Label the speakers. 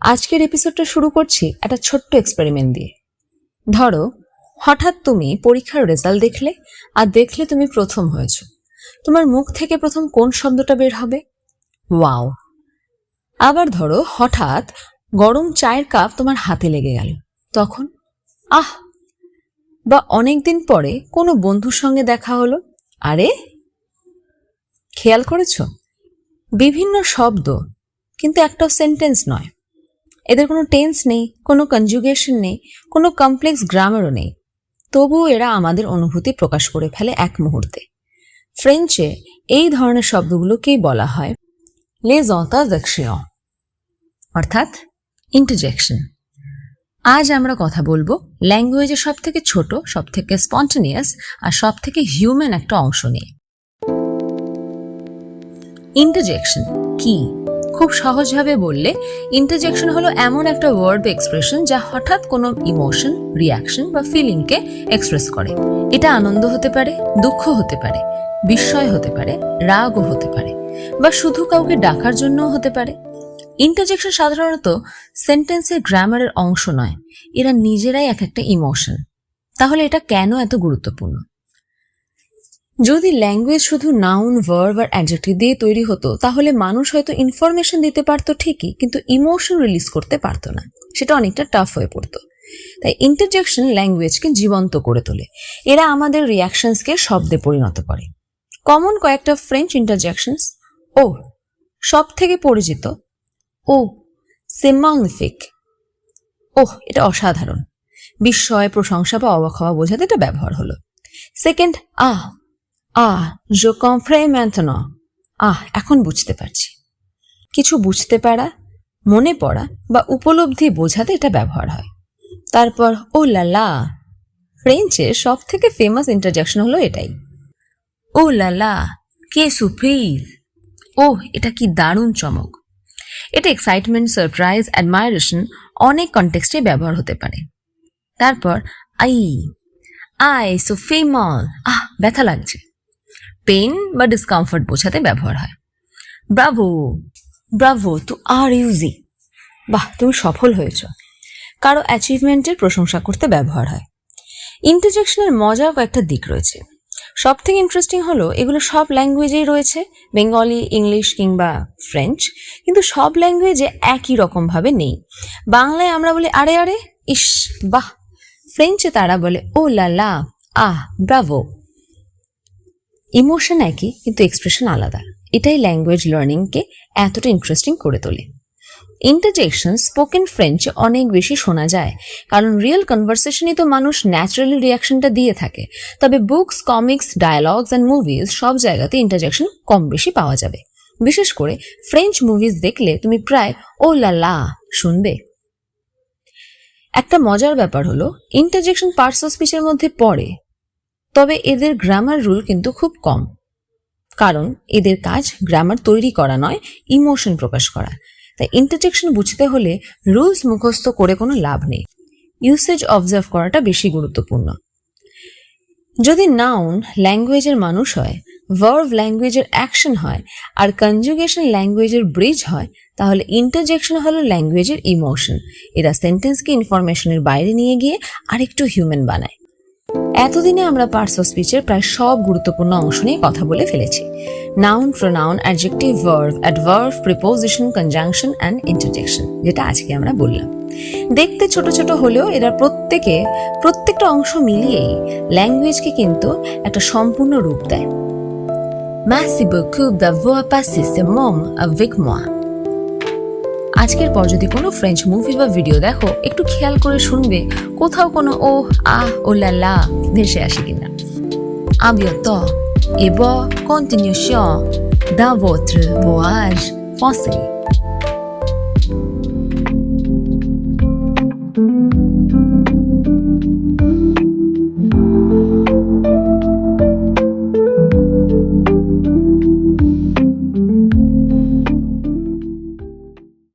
Speaker 1: আজকের এপিসোডটা শুরু করছি একটা ছোট্ট এক্সপেরিমেন্ট দিয়ে। ধরো হঠাৎ তুমি পরীক্ষার রেজাল্ট দেখলে, আর দেখলে তুমি প্রথম হয়েছ। তোমার মুখ থেকে প্রথম কোন শব্দটা বের হবে? ওয়াও। আবার ধরো হঠাৎ গরম চায়ের কাপ তোমার হাতে লেগে গেল, তখন আহ। বা অনেকদিন পরে কোনো বন্ধুর সঙ্গে দেখা হলো, আরে। খেয়াল করেছ? বিভিন্ন শব্দ, কিন্তু একটাও সেন্টেন্স নয়। এদের কোনো টেন্স নেই, কোনো কনজুগেশন নেই, কোনো কমপ্লেক্স গ্রামারও নেই, তবুও এরা আমাদের অনুভূতি প্রকাশ করে ফেলে এক মুহূর্তে। ফ্রেঞ্চে এই ধরনের শব্দগুলোকেই বলা হয় les interjections, অর্থাৎ ইন্টারজেকশন। আজ আমরা কথা বলবো ল্যাঙ্গুয়েজের সব থেকে ছোট, সব থেকে স্পন্টেনিয়াস আর সব থেকে হিউম্যান একটা অংশ নিয়ে। ইন্টারজেকশন কি? খুব সহজভাবে বললে ইন্টারজেকশন হলো এমন একটা ওয়ার্ড এক্সপ্রেশন যা হঠাৎ কোনো ইমোশন, রিয়াকশন বা ফিলিংকে এক্সপ্রেস করে। এটা আনন্দ হতে পারে, দুঃখ হতে পারে, বিস্ময় হতে পারে, রাগও হতে পারে, বা শুধু কাউকে ডাকার জন্যও হতে পারে। ইন্টারজেকশন সাধারণত সেন্টেন্সের গ্রামারের অংশ নয়, এরা নিজেরাই এক একটা ইমোশন। তাহলে এটা কেন এত গুরুত্বপূর্ণ? যদি ল্যাঙ্গুয়েজ শুধু নাউন, ভার্ব আর অ্যাডজেক্টিভ দিয়ে তৈরি হতো, তাহলে মানুষ হয়তো ইনফরমেশন দিতে পারতো ঠিকই, কিন্তু ইমোশন রিলিজ করতে পারতো না। সেটা অনেকটা টাফ হয়ে পড়তো। তাই ইন্টারজেকশন ল্যাঙ্গুয়েজকে জীবন্ত করে তোলে। এরা আমাদের রিয়াকশনসকে শব্দে পরিণত করে। কমন কয়েকটা ফ্রেঞ্চ ইন্টারজেকশনস। ও, সব থেকে পরিচিত। ও, সে ম্যাগনিফিক। ওহ, এটা অসাধারণ। বিস্ময়, প্রশংসা বা অবাক হওয়া বোঝাতে এটা ব্যবহার হলো। সেকেন্ড, je comprends maintenant, এখন বুঝতে পারছি। কিছু বুঝতে পারা, মনে পড়া বা উপলব্ধি বোঝাতে এটা ব্যবহার হয়। তারপর ও লালা, ফ্রেঞ্চের সব থেকে ফেমাস ইন্টারজেকশন হলো এটাই। ও লালা, কে সুপ্রিজ। ওহ, এটা কি দারুণ চমক। এটা এক্সাইটমেন্ট, সারপ্রাইজ, অ্যাডমায়ারেশন অনেক কনটেক্সটে ব্যবহার হতে পারে। তারপর আই সো ফেমাল, ব্যথা লাগছে। পেইন বা ডিসকমফর্ট বোঝাতে ব্যবহার হয়। ব্রাভো, ব্রাভো টু আর ইউজি, বাহ তুমি সফল হয়েছ। কারো অ্যাচিভমেন্টের প্রশংসা করতে ব্যবহার হয়। ইন্টারজেকশনের মজার কয়েকটা দিক রয়েছে। সব থেকে ইন্টারেস্টিং হলো এগুলো সব ল্যাঙ্গুয়েজেই রয়েছে, বেঙ্গলি, ইংলিশ কিংবা ফ্রেঞ্চ, কিন্তু সব ল্যাঙ্গুয়েজে একই রকমভাবে নেই। বাংলায় আমরা বলি আরে আরে, ইস, বাহ। ফ্রেঞ্চে তারা বলে ও লালা, ব্রাভো। ইমোশন একই, কিন্তু এক্সপ্রেশন আলাদা। এটাই ল্যাঙ্গুয়েজ লার্নিংকে এতটা ইন্টারেস্টিং করে তোলে। ইন্টারজেকশন স্পোকেন ফ্রেঞ্চে অনেক বেশি শোনা যায়, কারণ রিয়েল কনভারসেশনই তো মানুষ ন্যাচারালি রিয়াকশনটা দিয়ে থাকে। তবে books, comics, dialogues and movies সব জায়গাতে ইন্টারজেকশন কম বেশি পাওয়া যাবে। বিশেষ করে ফ্রেঞ্চ মুভিজ দেখলে তুমি প্রায় ও লালা শুনবে। একটা মজার ব্যাপার হলো ইন্টারজেকশন পার্টস অফ স্পিচের মধ্যে পড়ে, তবে এদের গ্রামার রুল কিন্তু খুব কম, কারণ এদের কাজ গ্রামার তৈরি করা নয়, ইমোশন প্রকাশ করা। তাই ইন্টারজেকশন বুঝতে হলে রুলস মুখস্থ করে কোনো লাভ নেই, ইউসেজ অবজার্ভ করাটা বেশি গুরুত্বপূর্ণ। যদি নাউন ল্যাঙ্গুয়েজের মানুষ হয়, ভার্ব ল্যাঙ্গুয়েজের অ্যাকশন হয়, আর কনজুগেশন ল্যাঙ্গুয়েজের ব্রিজ হয়, তাহলে ইন্টারজেকশন হলো ল্যাঙ্গুয়েজের ইমোশন। এরা সেন্টেন্সকে ইনফরমেশনের বাইরে নিয়ে গিয়ে আরেকটু হিউম্যান বানায়। এতদিনে আমরা পার্টস অফ স্পিচের প্রায় সব গুরুত্বপূর্ণ অংশ নিয়ে কথা বলে ফেলেছি। Noun, pronoun, adjective, verb, adverb, preposition, conjunction and interjection, যেটা আজকে আমরা বললাম। দেখতে ছোট ছোট হলেও এরা প্রত্যেকটা অংশ মিলিয়েই ল্যাঙ্গুয়েজকে কিন্তু একটা সম্পূর্ণ রূপ দেয়। Merci beaucoup d'avoir passé ce moment avec moi. আজকের পর যদি কোনো ফ্রেঞ্চ মুভি বা ভিডিও দেখো, একটু খেয়াল করে শুনবে কোথাও কোনো ও লালা ভেসে আসে কিনা। À bientôt et bonne continuation dans votre voyage français.